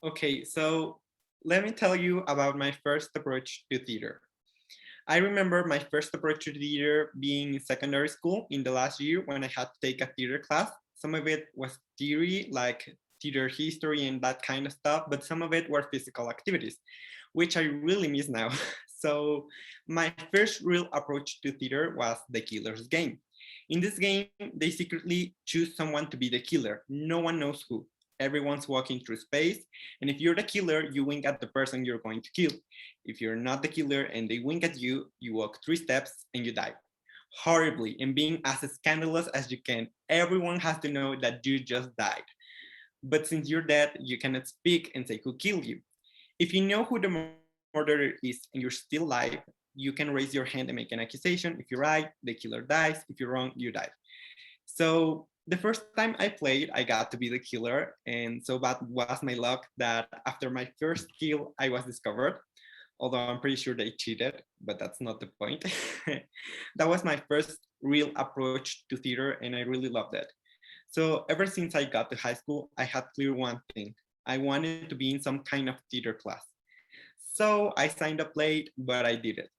Okay, so let me tell you about my first approach to theater. I remember my first approach to theater being in secondary school in the last year when I had to take a theater class. Some of it was theory, like theater history and that kind of stuff, but some of it were physical activities, which I really miss now. So my first real approach to theater was the killer's game. In this game, they secretly choose someone to be the killer. No one knows who. Everyone's walking through space, and if you're the killer, you wink at the person you're going to kill. If you're not the killer and they wink at you, you walk 3 steps and you die. Horribly, and being as scandalous as you can. Everyone has to know that you just died. But since you're dead, you cannot speak and say who killed you. If you know who the murderer is and you're still alive, you can raise your hand and make an accusation. If you're right, the killer dies. If you're wrong, you die. So the first time I played, I got to be the killer, and so bad was my luck that after my first kill, I was discovered. Although I'm pretty sure they cheated, but that's not the point. That was my first real approach to theater, and I really loved it. So ever since I got to high school, I had clear one thing. I wanted to be in some kind of theater class. So I signed up late, but I did it.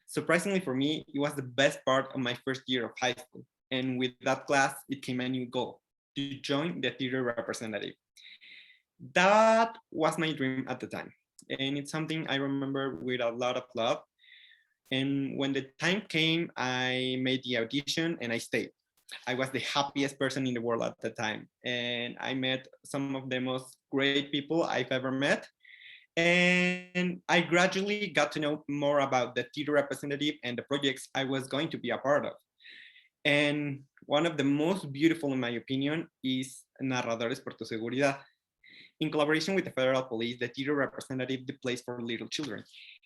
Surprisingly for me, it was the best part of my first year of high school. And with that class, it came a new goal to join the theater representative. That was my dream at the time. And it's something I remember with a lot of love. And when the time came, I made the audition and I stayed. I was the happiest person in the world at the time. And I met some of the most great people I've ever met. And I gradually got to know more about the theater representative and the projects I was going to be a part of. And one of the most beautiful, in my opinion, is Narradores por tu Seguridad. In collaboration with the federal police, the theater representative the place for little children,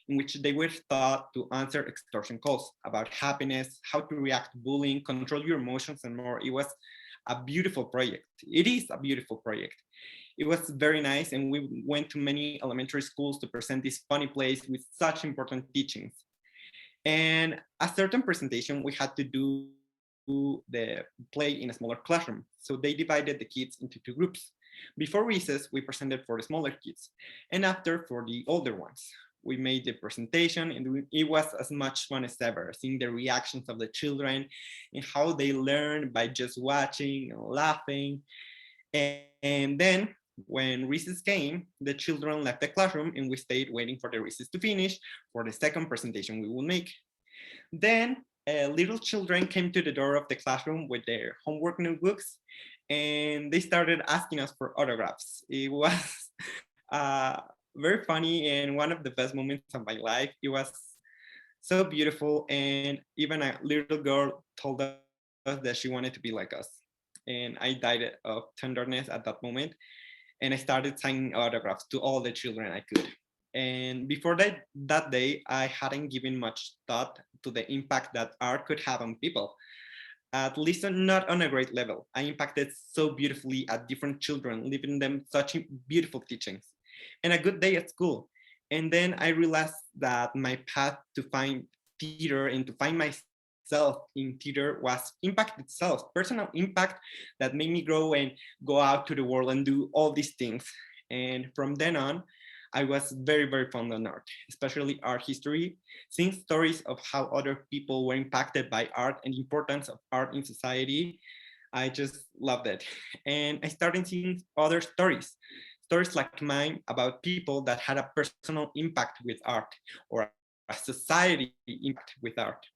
in which they were taught to answer extortion calls about happiness, how to react to bullying, control your emotions, and more. It was a beautiful project. It is a beautiful project. It was very nice, and we went to many elementary schools to present this funny place with such important teachings. And a certain presentation, we had to do the play in a smaller classroom. So they divided the kids into 2 groups. Before recess, we presented for the smaller kids, and after for the older ones. We made the presentation, and it was as much fun as ever, seeing the reactions of the children and how they learn by just watching and laughing. And then when recess came, the children left the classroom and we stayed waiting for the recess to finish for the second presentation we will make. Then little children came to the door of the classroom with their homework notebooks and they started asking us for autographs. It was uh, very funny and one of the best moments of my life. It was so beautiful, and even a little girl told us that she wanted to be like us. And I died of tenderness at that moment, and I started signing autographs to all the children I could. And before that day, I hadn't given much thought to the impact that art could have on people, at least not on a great level. I impacted so beautifully at different children, leaving them such beautiful teachings and a good day at school. And then I realized that my path to find theater and to find myself in theater was impact itself, personal impact that made me grow and go out to the world and do all these things. And from then on, I was very, very fond of art, especially art history, seeing stories of how other people were impacted by art and the importance of art in society. I just loved it. And I started seeing other stories like mine about people that had a personal impact with art or a society impact with art.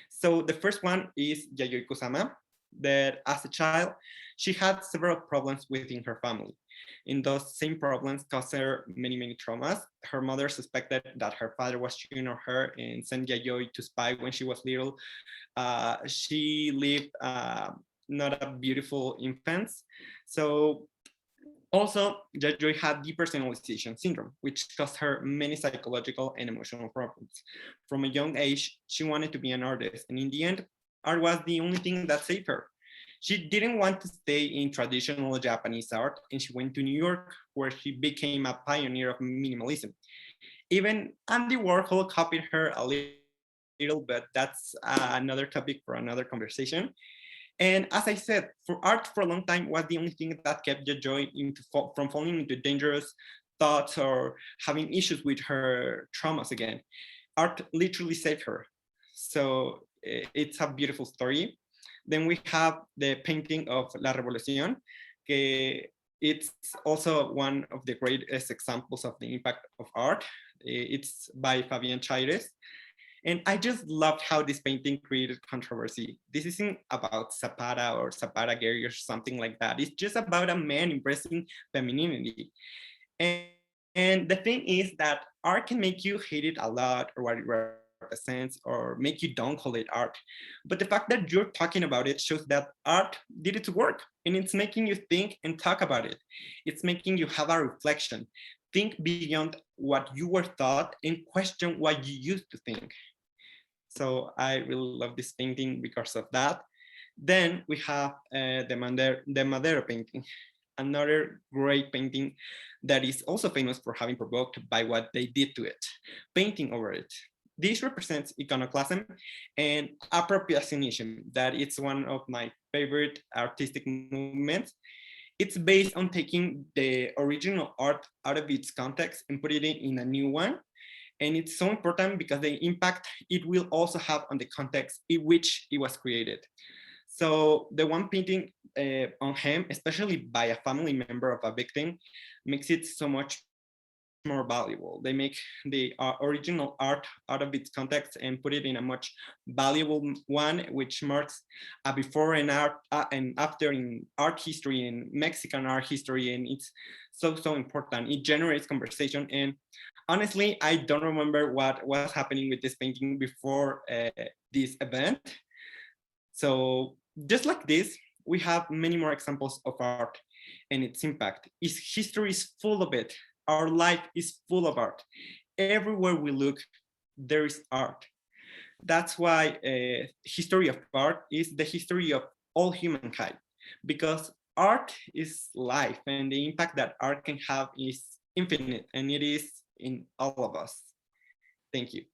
So the first one is Yayoi Kusama, that as a child, she had several problems within her family. And those same problems caused her many, many traumas. Her mother suspected that her father was cheating on her and sent Yayoi to spy when she was little. She lived not a beautiful infance. So also, Joy had depersonalization syndrome, which caused her many psychological and emotional problems. From a young age, she wanted to be an artist, and in the end, art was the only thing that saved her. She didn't want to stay in traditional Japanese art, and she went to New York, where she became a pioneer of minimalism. Even Andy Warhol copied her a little, but that's another topic for another conversation. And as I said, for art for a long time was the only thing that kept the joy from falling into dangerous thoughts or having issues with her traumas again. Art literally saved her. So it's a beautiful story. Then we have the painting of La Revolucion. It's also one of the greatest examples of the impact of art. It's by Fabian Chaires. And I just loved how this painting created controversy. This isn't about Zapata or Zapata Gary or something like that. It's just about a man embracing femininity. And the thing is that art can make you hate it a lot or what it represents or make you don't call it art. But the fact that you're talking about it shows that art did its work and it's making you think and talk about it. It's making you have a reflection, think beyond what you were taught and question what you used to think. So I really love this painting because of that. Then we have the Madera painting, another great painting that is also famous for having provoked by what they did to it, painting over it. This represents iconoclasm and appropriationism, that it's one of my favorite artistic movements. It's based on taking the original art out of its context and putting it in a new one. And it's so important because the impact it will also have on the context in which it was created. So the one painting on him, especially by a family member of a victim, makes it so much more valuable. They make the original art out of its context and put it in a much valuable one, which marks a before and after in art history and Mexican art history. And it's so important. It generates conversation. And honestly, I don't remember what was happening with this painting before this event. So just like this, we have many more examples of art and its impact. Its history is full of it. Our life is full of art. Everywhere we look, there is art. That's why history of art is the history of all humankind, because art is life and the impact that art can have is infinite and it is in all of us. Thank you.